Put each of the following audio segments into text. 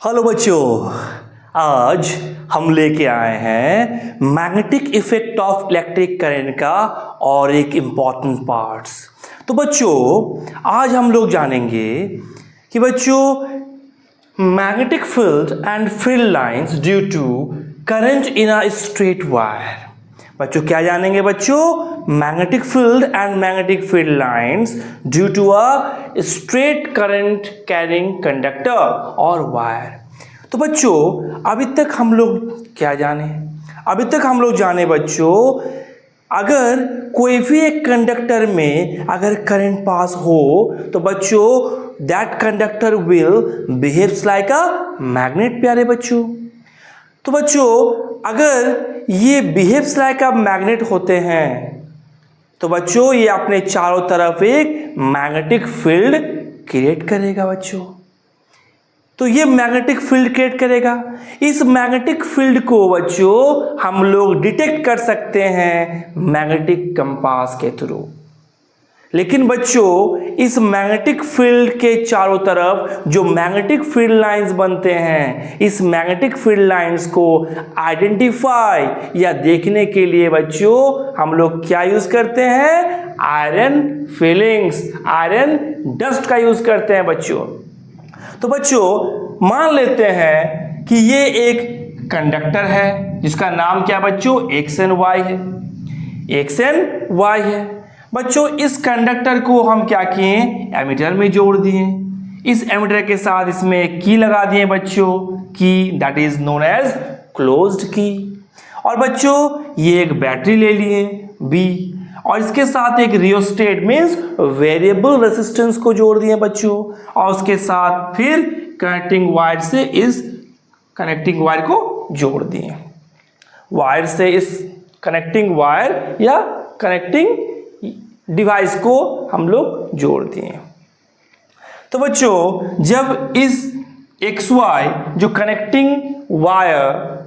Hello बच्चों, आज हम लेके आए हैं magnetic effect of electric current का और एक इम्पॉर्टेंट पार्ट्स। तो बच्चों आज हम लोग जानेंगे कि बच्चों magnetic field and field lines due to current in a straight wire. बच्चों क्या जानेंगे बच्चों? Magnetic field and magnetic field lines due to a straight current carrying conductor और वायर। तो बच्चों अभी तक हम लोग क्या जाने? अभी तक हम लोग जाने बच्चों, अगर कोई भी एक कंडक्टर में अगर करंट पास हो तो बच्चों that conductor will behaves like a magnet. प्यारे बच्चों, तो बच्चों अगर ये बिहेव्स लाइक अ मैग्नेट होते हैं तो बच्चों ये अपने चारों तरफ एक मैग्नेटिक फील्ड क्रिएट करेगा। बच्चों तो ये मैग्नेटिक फील्ड क्रिएट करेगा। इस मैग्नेटिक फील्ड को बच्चों हम लोग डिटेक्ट कर सकते हैं मैग्नेटिक कंपास के थ्रू। लेकिन बच्चों इस मैग्नेटिक फील्ड के चारों तरफ जो मैग्नेटिक फील्ड लाइंस बनते हैं, इस मैग्नेटिक फील्ड लाइंस को आइडेंटिफाई या देखने के लिए बच्चों हम लोग क्या यूज करते हैं? आयरन फिलिंग्स, आयरन डस्ट का यूज करते हैं बच्चों। तो बच्चों मान लेते हैं कि ये एक कंडक्टर है जिसका नाम क्या बच्चों? एक्स एंड वाई है। एक्स एंड वाई है बच्चों। इस कंडक्टर को हम क्या किए? एमीटर में जोड़ दिए। इस एमीटर के साथ इसमें एक की लगा दिए बच्चों, की that is known as closed की। और बच्चों ये एक बैटरी ले लिए बी, और इसके साथ एक रियोस्टेट मीन्स वेरिएबल रेजिस्टेंस को जोड़ दिए बच्चों, और उसके साथ फिर कनेक्टिंग वायर से इस कनेक्टिंग वायर को जोड़ दिए। वायर से इस कनेक्टिंग वायर या कनेक्टिंग डिवाइस को हम लोग जोड़ दिए। तो बच्चों जब इस XY जो कनेक्टिंग वायर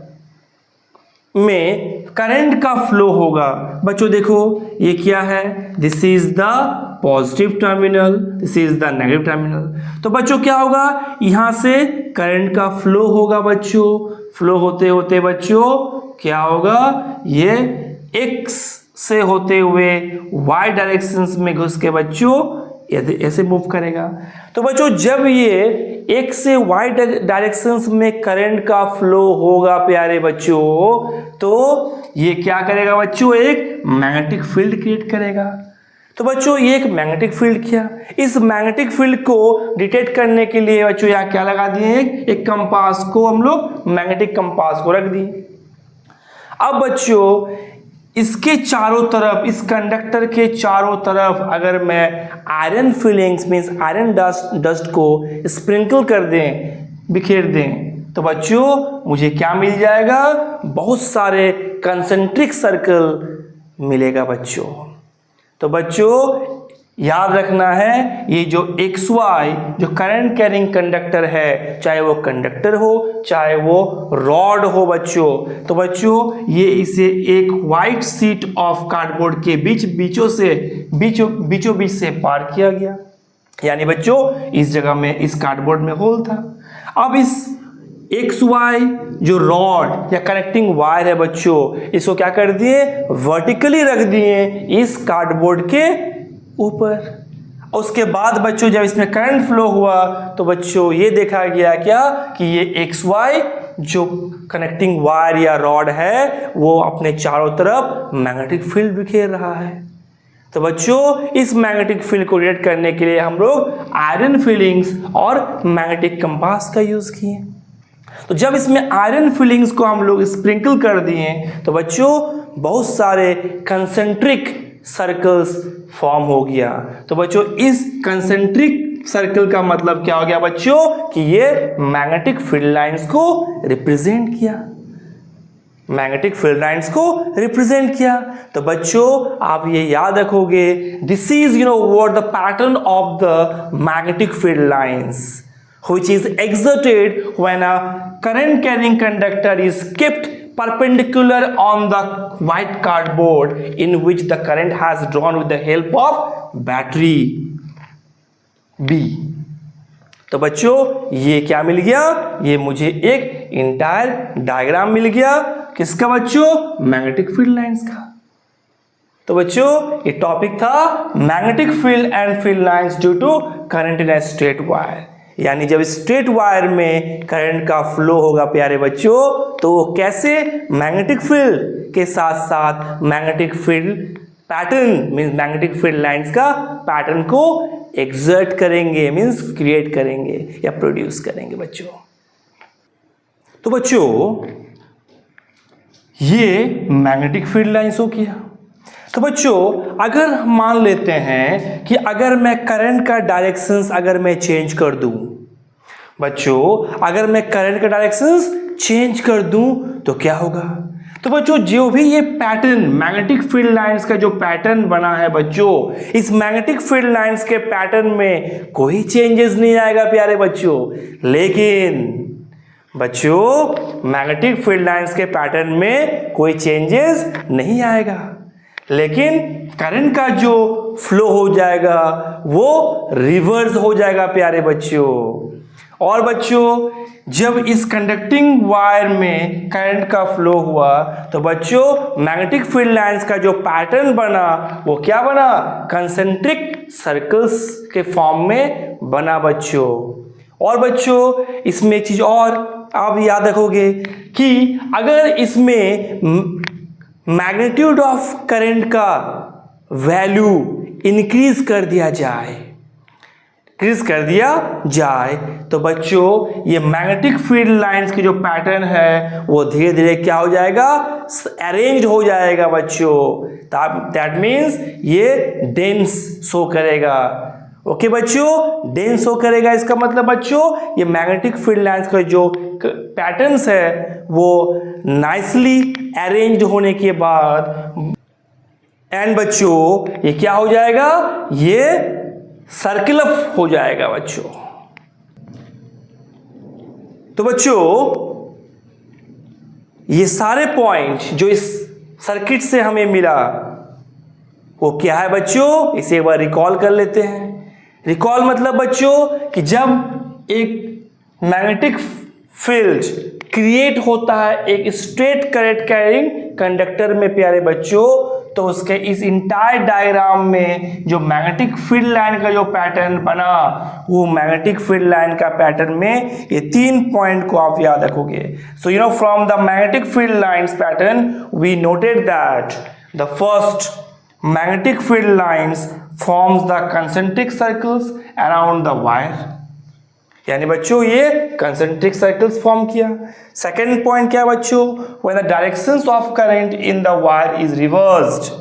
में करंट का फ्लो होगा बच्चों, देखो ये क्या है? This is the positive terminal, this is the negative terminal. तो बच्चों क्या होगा? यहां से करंट का फ्लो होगा बच्चों। फ्लो होते होते बच्चों क्या होगा? ये X से होते हुए Y डायरेक्शन में घुस के बच्चों ऐसे मूव करेगा। तो बच्चों जब ये X से Y डायरेक्शन में करंट का फ्लो होगा प्यारे बच्चों, तो ये क्या करेगा बच्चों? एक मैग्नेटिक फील्ड क्रिएट करेगा। तो बच्चों ये एक मैग्नेटिक फील्ड किया। इस मैग्नेटिक फील्ड को डिटेक्ट करने के लिए बच्चों यहाँ क्या लगा दिए? एक कंपास को हम लोग मैग्नेटिक कंपास को रख दिए। अब बच्चों इसके चारों तरफ, इस कंडक्टर के चारों तरफ अगर मैं iron filings means iron dust को स्प्रिंकल कर दें, बिखेर दें, तो बच्चों मुझे क्या मिल जाएगा? बहुत सारे कंसेंट्रिक सर्कल मिलेगा बच्चों। तो बच्चों याद रखना है, ये जो XY जो करंट कैरिंग कंडक्टर है, चाहे वो कंडक्टर हो चाहे वो रॉड हो बच्चों, तो बच्चों ये इसे एक वाइट शीट ऑफ कार्डबोर्ड के बीचों बीच से पार किया गया। यानी बच्चों इस जगह में इस कार्डबोर्ड में होल था। अब इस XY जो रॉड या कनेक्टिंग वायर है बच्चों, इसको क्या कर दिए? वर्टिकली रख दिए इस कार्डबोर्ड के ऊपर। उसके बाद बच्चों जब इसमें करंट फ्लो हुआ तो बच्चों ये देखा गया क्या कि ये XY जो कनेक्टिंग वायर या रॉड है वो अपने चारों तरफ मैग्नेटिक फील्ड बिखेर रहा है। तो बच्चों इस मैग्नेटिक फील्ड को क्रिएट करने के लिए हम लोग आयरन फिलिंग्स और मैग्नेटिक कंपास का यूज किए। तो जब इसमें आयरन फिलिंग्स को हम लोग स्प्रिंकल कर दिए तो बच्चों बहुत सारे कंसेंट्रिक सर्कल्स फॉर्म हो गया। तो बच्चों इस कंसेंट्रिक सर्कल का मतलब क्या हो गया बच्चों? कि ये मैग्नेटिक फील्ड लाइंस को रिप्रेजेंट किया, मैग्नेटिक फील्ड लाइंस को रिप्रेजेंट किया। तो बच्चों आप ये याद रखोगे, this is what the pattern of the magnetic field lines which is exerted when a current carrying conductor is kept perpendicular on the white cardboard in which the current has drawn with the help of battery B. तो बच्चों ये क्या मिल गया, ये मुझे एक entire diagram मिल गया, किसका बच्चों, मैग्नेटिक फील्ड लाइंस का। तो बच्चों ये टॉपिक था magnetic field and field lines due to current in a straight wire, यानी जब स्ट्रेट वायर में करंट का फ्लो होगा प्यारे बच्चों, तो वो कैसे मैग्नेटिक फील्ड के साथ साथ magnetic field pattern means magnetic field lines का पैटर्न को एक्सर्ट करेंगे, मीन्स क्रिएट करेंगे या प्रोड्यूस करेंगे बच्चों। तो बच्चों ये मैग्नेटिक फील्ड लाइंस हो किया। तो बच्चों अगर हम मान लेते हैं कि अगर मैं करंट का डायरेक्शंस अगर मैं चेंज कर दूं, बच्चों अगर मैं करंट का डायरेक्शंस चेंज कर दूं तो क्या होगा। तो बच्चों जो भी ये पैटर्न मैग्नेटिक फील्ड लाइंस का जो पैटर्न बना है बच्चों, इस मैग्नेटिक फील्ड लाइंस के पैटर्न में कोई चेंजेस नहीं आएगा प्यारे बच्चों, लेकिन बच्चों मैग्नेटिक फील्ड लाइंस के पैटर्न में कोई चेंजेस नहीं आएगा, लेकिन करंट का जो फ्लो हो जाएगा वो रिवर्स हो जाएगा प्यारे बच्चों। और बच्चों जब इस कंडक्टिंग वायर में करंट का फ्लो हुआ तो बच्चों मैग्नेटिक फील्ड लाइंस का जो पैटर्न बना वो क्या बना, कंसेंट्रिक सर्कल्स के फॉर्म में बना बच्चों। और बच्चों इसमें एक चीज और आप याद रखोगे कि अगर इसमें मैग्नीट्यूड ऑफ करंट का वैल्यू इंक्रीज कर दिया जाए, तो बच्चों ये मैग्नेटिक फील्ड लाइंस की जो पैटर्न है वो धीरे धीरे क्या हो जाएगा, अरेंज हो जाएगा बच्चों। दैट मीन्स ये डेंस शो करेगा। ओके बच्चों, डेंस शो करेगा, इसका मतलब बच्चों ये मैग्नेटिक फील्ड लाइंस का जो पैटर्न्स है वो नाइसली अरेंज्ड होने के बाद एंड बच्चों ये क्या हो जाएगा, ये सर्कुलर हो जाएगा बच्चों। तो बच्चों ये सारे पॉइंट जो इस सर्किट से हमें मिला वो क्या है बच्चों, इसे एक बार रिकॉल कर लेते हैं। रिकॉल मतलब बच्चों कि जब एक मैग्नेटिक फील्ड क्रिएट होता है एक स्ट्रेट करंट कैरिंग कंडक्टर में प्यारे बच्चों, तो उसके इस इंटायर डायग्राम में जो मैग्नेटिक फील्ड लाइन का जो पैटर्न बना वो मैग्नेटिक फील्ड लाइन का पैटर्न में ये 3 पॉइंट को आप याद रखोगे। So you know from the magnetic field lines pattern we noted that the first magnetic field lines forms the concentric circles around the wire, यानी बच्चों ये concentric circles फॉर्म किया। सेकेंड पॉइंट क्या बच्चों, when the directions of current in the wire is reversed,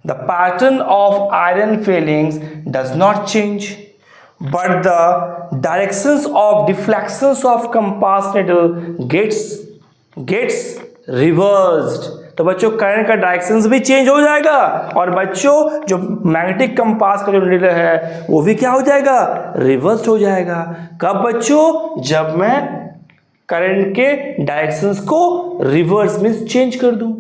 the pattern of iron filings does not change, but the directions of deflections of compass needle gets reversed। तो बच्चों current का directions भी change हो जाएगा और बच्चों जो magnetic compass का जो नीडल है वो भी क्या हो जाएगा, रिवर्स हो जाएगा। कब बच्चों, जब मैं करंट के डायरेक्शंस को रिवर्स मींस चेंज कर दूं।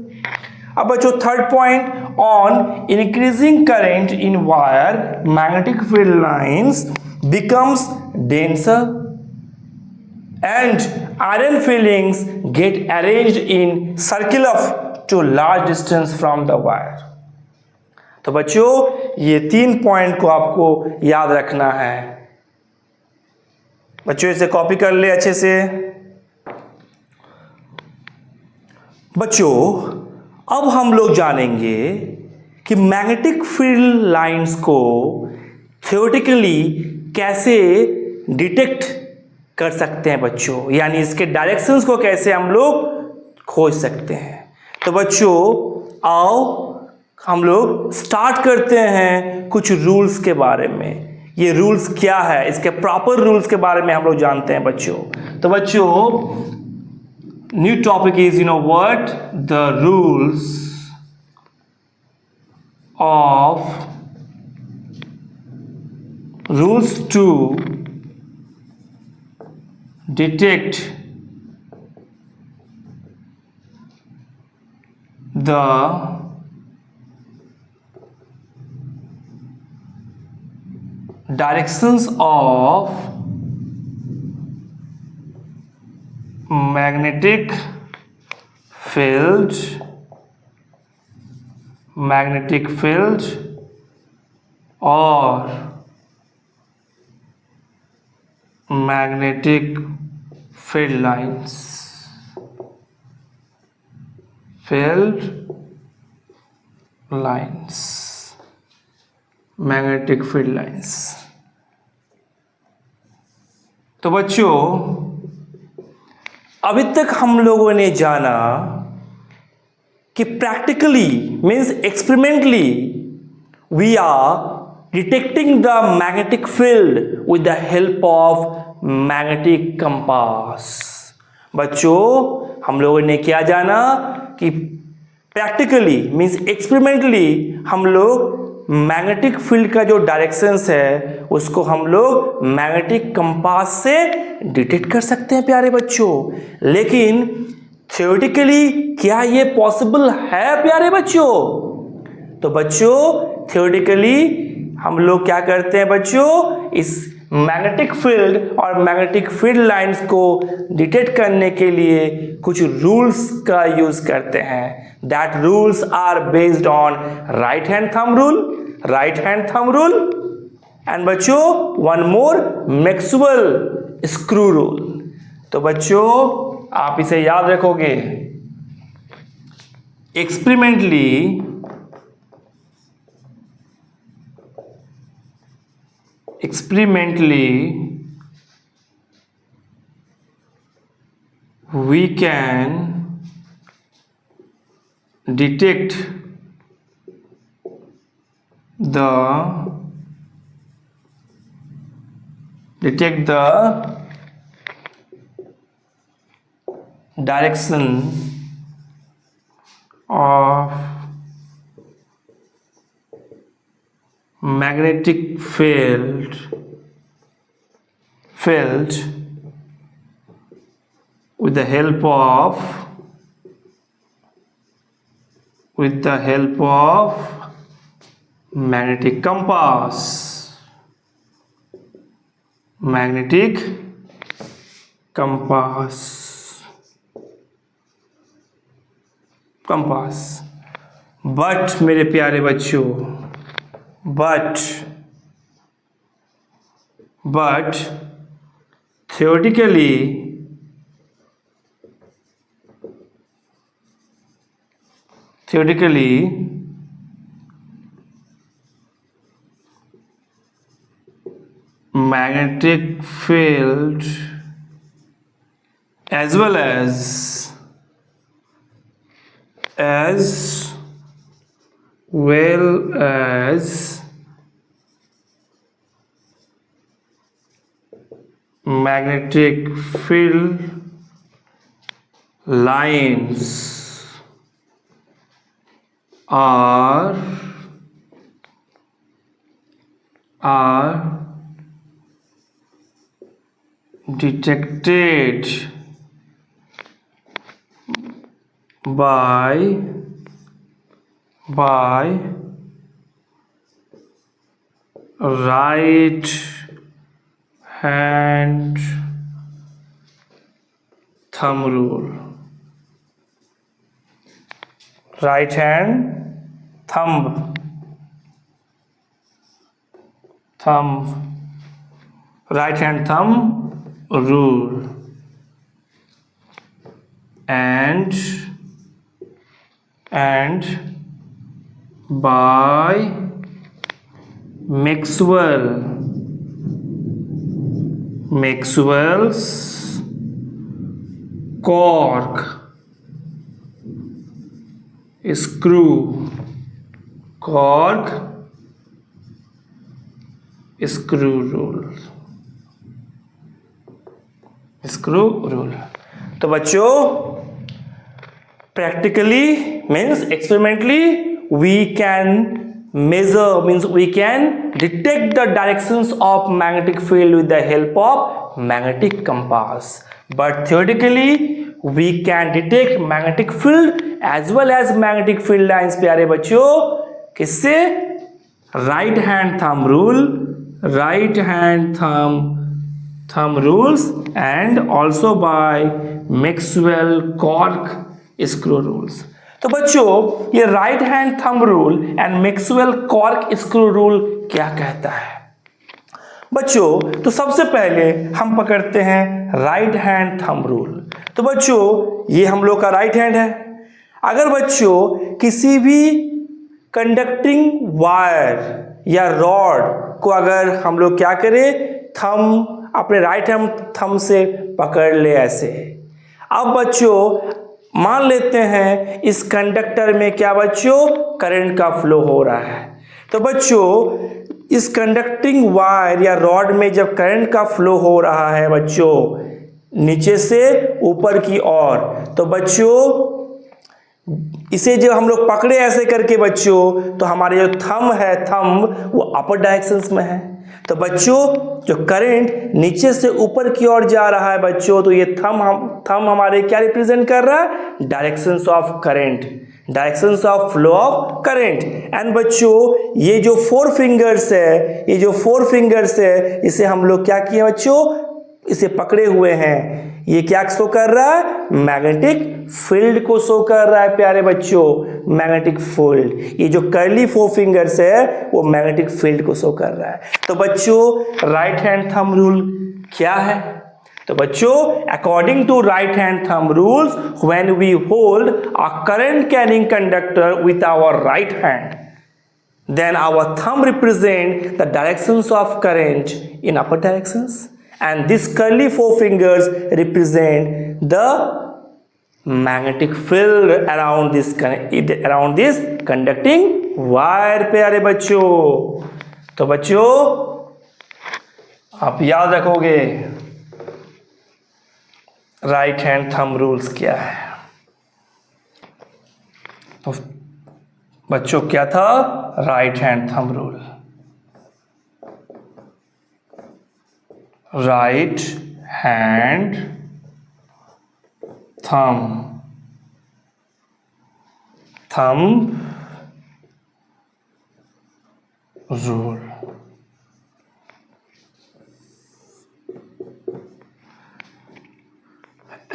अब बच्चों third point, on increasing current in wire magnetic field lines becomes denser and iron filings get arranged in circular to large distance from the wire। तो बच्चों ये 3 पॉइंट को आपको याद रखना है। बच्चों इसे कॉपी कर ले अच्छे से। बच्चों अब हम लोग जानेंगे कि मैग्नेटिक फील्ड लाइंस को थ्योरेटिकली कैसे डिटेक्ट कर सकते हैं बच्चों, यानी इसके डायरेक्शंस को कैसे हम लोग खोज सकते हैं। तो बच्चों आओ हम लोग स्टार्ट करते हैं कुछ रूल्स के बारे में। ये रूल्स क्या है, इसके प्रॉपर रूल्स के बारे में हम लोग जानते हैं बच्चों। तो बच्चों new topic is you know what, the rules of rules to detect the directions of magnetic field or magnetic field lines. Magnetic field lines. तो बच्चों अभी तक हम लोगों ने जाना कि practically means experimentally we are detecting the magnetic field with the help of magnetic compass. बच्चों हम लोगों ने क्या जाना कि प्रैक्टिकली मीन्स एक्सपेरिमेंटली हम लोग मैग्नेटिक फील्ड का जो डायरेक्शंस है उसको हम लोग मैग्नेटिक कंपास से डिटेक्ट कर सकते हैं प्यारे बच्चों. लेकिन थ्योरेटिकली क्या ये पॉसिबल है प्यारे बच्चों? तो बच्चों थ्योरेटिकली हम लोग क्या करते हैं बच्चों, इस मैग्नेटिक फील्ड और मैग्नेटिक फील्ड लाइंस को डिटेक्ट करने के लिए कुछ रूल्स का यूज करते हैं. That rules are based on right hand thumb rule and बच्चों one more Maxwell screw rule. तो बच्चों आप इसे याद रखोगे. Experimentally we can detect the direction of magnetic field with the help of magnetic compass. But मेरे प्यारे बच्चों but theoretically magnetic field as well as magnetic field lines are detected by right hand thumb rule. Right hand thumb rule and by Maxwell's cork screw rule. तो बच्चों practically means experimentally we can measure means we can detect the directions of magnetic field with the help of magnetic compass. But theoretically we can detect magnetic field as well as magnetic field lines प्यारे बच्चों किससे? right hand thumb thumb rules and also by Maxwell cork screw rules. तो बच्चों ये right hand thumb rule and Maxwell cork screw rule क्या कहता है बच्चों? तो सबसे पहले हम पकड़ते हैं राइट हैंड थंब रूल। तो बच्चों ये हम लोग का राइट हैंड है। अगर बच्चों किसी भी कंडक्टिंग वायर या रॉड को अगर हम लोग क्या करें, थंब अपने राइट हैंड थंब से पकड़ ले ऐसे। अब बच्चों मान लेते हैं इस कंडक्टर में क्या बच्चों, करंट का फ्लो हो रहा है। तो बच्चों इस कंडक्टिंग वायर या रॉड में जब करंट का फ्लो हो रहा है बच्चों नीचे से ऊपर की ओर, तो बच्चों इसे जब हम लोग पकड़े ऐसे करके बच्चों, तो हमारे जो थंब है, थंब वो अपर डायरेक्शंस में है। तो बच्चों जो करंट नीचे से ऊपर की ओर जा रहा है बच्चों, तो ये थंब हमारे क्या रिप्रेजेंट कर रहा है, directions of current, directions of flow of current. And बच्चों ये जो फोर फिंगर्स है, ये जो फोर फिंगर्स है, इसे हम लोग क्या किए बच्चों, इसे पकड़े हुए हैं। ये क्या शो कर रहा है, मैग्नेटिक फील्ड को शो कर रहा है प्यारे बच्चों, मैग्नेटिक फील्ड। ये जो कर्ली फोर फिंगर्स है वो मैग्नेटिक फील्ड को शो कर रहा है। तो बच्चों राइट हैंड थंब रूल क्या है? तो बच्चों according to right hand thumb rules, when we hold a current carrying conductor with our right hand, then our thumb represent the directions of current in upper directions, and this curly four fingers represent the magnetic field around this conducting wire। प्यारे बच्चों, तो बच्चों आप याद रखोगे right hand thumb rules क्या है। तो बच्चों क्या था, right hand thumb rule, right hand thumb rule.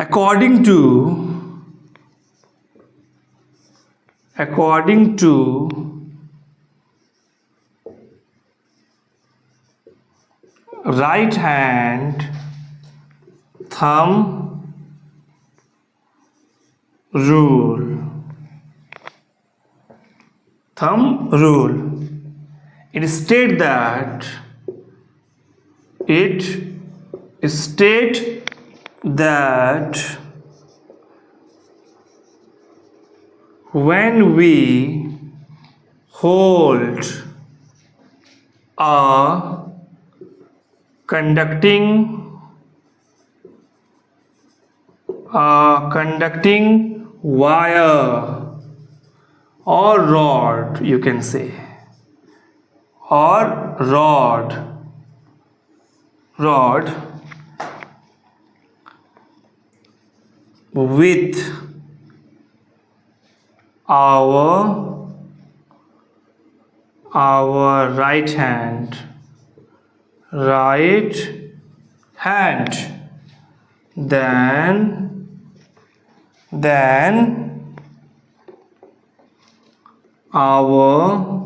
According to right hand thumb rule, it states that when we hold a conducting wire or rod, you can say, or rod with our right hand, then our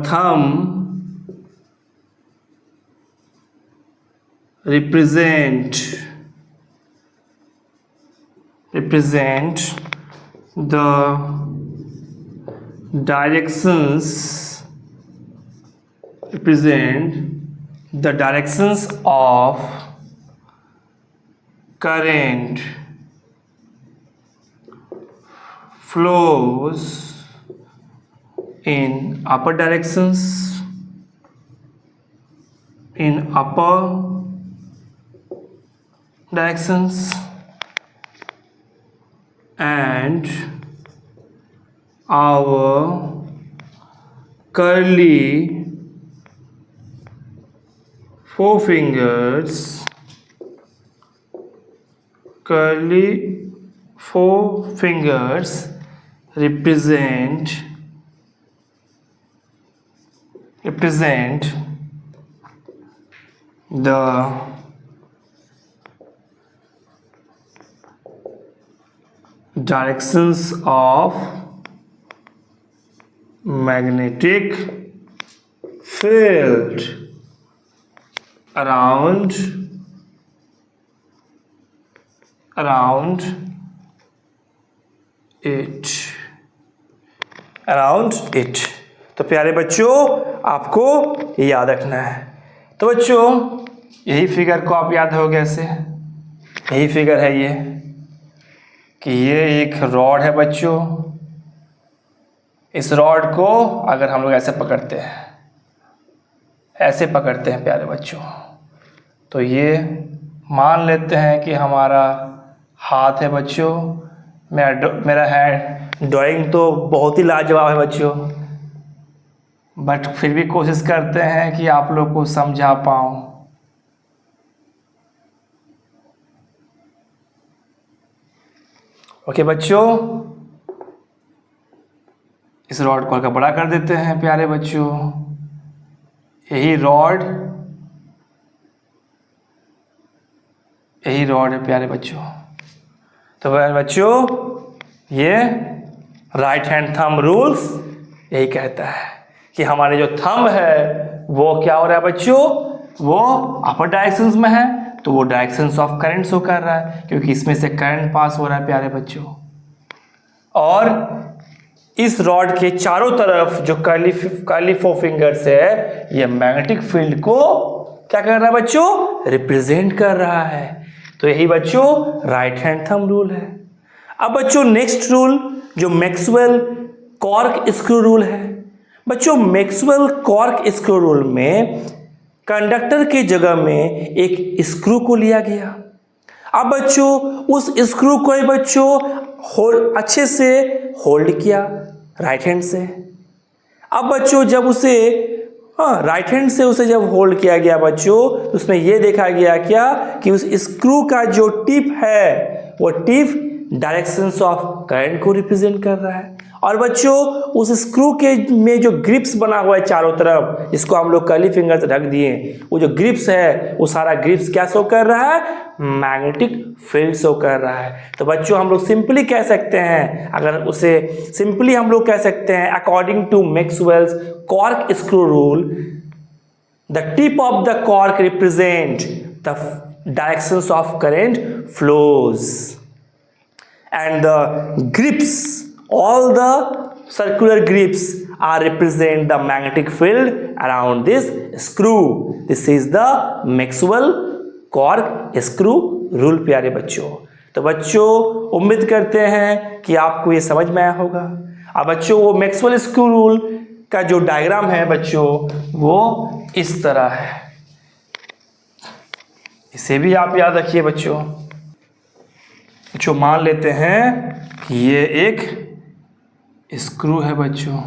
thumb represent the directions of current flows in upper directions, and our curly four fingers represent the directions of magnetic field around it। तो प्यारे बच्चों आपको ये याद रखना है। तो बच्चों यही फिगर को आप याद हो गया से, यही फिगर है ये कि ये एक रॉड है बच्चों। इस रॉड को अगर हम लोग ऐसे पकड़ते हैं, ऐसे पकड़ते हैं प्यारे बच्चों, तो ये मान लेते हैं कि हमारा हाथ है बच्चों। मेरा हैंड ड्राइंग तो बहुत ही लाजवाब है बच्चों, बट फिर भी कोशिश करते हैं कि आप लोग को समझा पाऊँ। ओके बच्चों, इस रॉड को हल्का बड़ा कर देते हैं प्यारे बच्चों। यही रॉड है प्यारे बच्चों। तो प्यारे बच्चों ये राइट हैंड थंब रूल्स यही कहता है कि हमारे जो थंब है वो क्या हो रहा है बच्चों, वो अपर डायरेक्शंस में है, तो वो डायरेक्शंस ऑफ करंट शो कर रहा है क्योंकि इसमें से करंट पास हो रहा है प्यारे बच्चों। और इस रॉड के चारों तरफ जो कर्ली फोर फिंगर्स है, ये मैग्नेटिक फील्ड को क्या कर रहा है बच्चों, रिप्रेजेंट कर रहा है। तो यही बच्चों राइट हैंड थंब रूल है। अब बच्चों नेक्स्ट रूल जो मैक्सवेल कॉर्क स्क्रू रूल है। बच्चों मैक्सवेल कॉर्क स्क्रू रूल में कंडक्टर की जगह में एक स्क्रू को लिया गया। अब बच्चों उस स्क्रू को ही बच्चों अच्छे से होल्ड किया राइट हैंड से। अब बच्चों जब उसे राइट हैंड से उसे जब होल्ड किया गया बच्चों, तो उसमें यह देखा गया क्या कि उस स्क्रू का जो टिप है वो टिप डायरेक्शंस ऑफ करंट को रिप्रेजेंट कर रहा है। और बच्चों उस स्क्रू के में जो ग्रिप्स बना हुआ है चारों तरफ, जिसको हम लोग कर्ली फिंगर से ढक दिए, वो जो ग्रिप्स है वो सारा ग्रिप्स क्या शो कर रहा है, मैग्नेटिक फील्ड शो कर रहा है। तो बच्चों हम लोग सिंपली कह सकते हैं, अगर उसे सिंपली हम लोग कह सकते हैं according to Maxwell's cork screw rule, the tip of the cork represent the directions of current flows and the grips, all the circular grips are represent the magnetic field around this screw. This is the Maxwell cork screw rule प्यारे बच्चों। तो बच्चों उम्मीद करते हैं कि आपको ये समझ में आया होगा। अब बच्चों वो मैक्सवेल स्क्रू रूल का जो डायग्राम है बच्चों वो इस तरह है, इसे भी आप याद रखिए बच्चों। जो मान लेते हैं कि ये एक स्क्रू है बच्चों,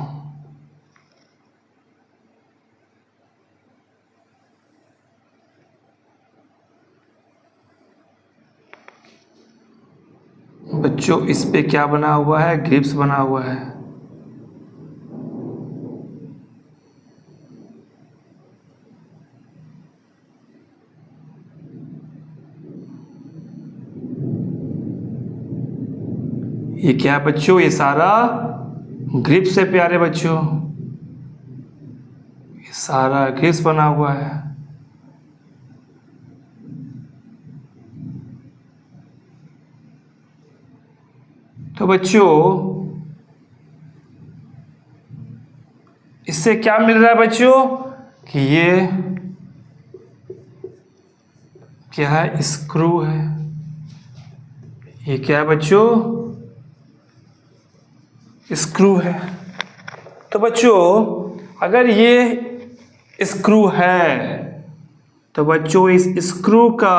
बच्चों इस पे क्या बना हुआ है, ग्रिप्स बना हुआ है। ये क्या बच्चों, ये सारा ग्रिप्स है प्यारे बच्चों, ये सारा ग्रिप्स बना हुआ है। तो बच्चों इससे क्या मिल रहा है बच्चों कि ये क्या है, स्क्रू है। ये क्या है बच्चों, स्क्रू है। तो बच्चों अगर ये स्क्रू है तो बच्चों इस स्क्रू का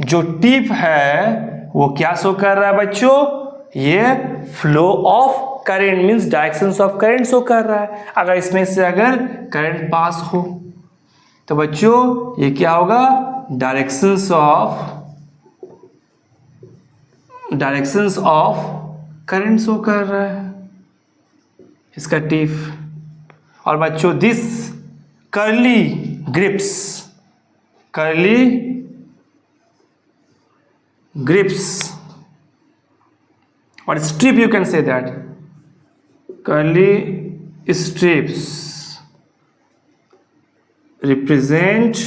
जो टिप है वो क्या शो कर रहा है बच्चों, ये flow of current means directions of current show कर रहा है। अगर इसमें से अगर करंट पास हो तो बच्चों ये क्या होगा, डायरेक्शंस ऑफ करंट शो कर रहा है इसका टिप। और बच्चों this curly grips curly grips or strip, you can say that curly strips represent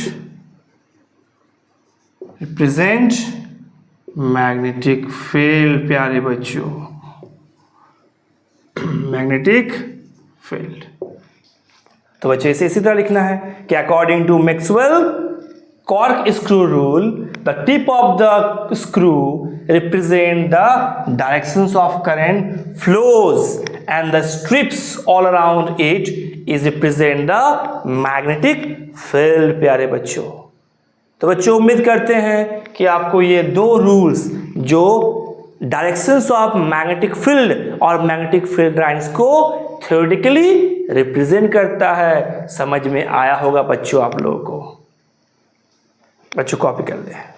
magnetic field. प्यारे बच्चों, मैग्नेटिक फील्ड। तो बच्चों इसे इसी तरह लिखना है कि according to Maxwell cork screw rule, the tip of the screw represent the directions of current flows and the strips all around it is represent the magnetic field. प्यारे बच्चों, तो बच्चों उम्मीद करते हैं कि आपको ये दो रूल्स जो डायरेक्शंस ऑफ मैग्नेटिक फील्ड और मैग्नेटिक फील्ड लाइंस को थ्योरेटिकली रिप्रेजेंट करता है, समझ में आया होगा बच्चों आप लोगों को। बच्चों कॉपी कर लें।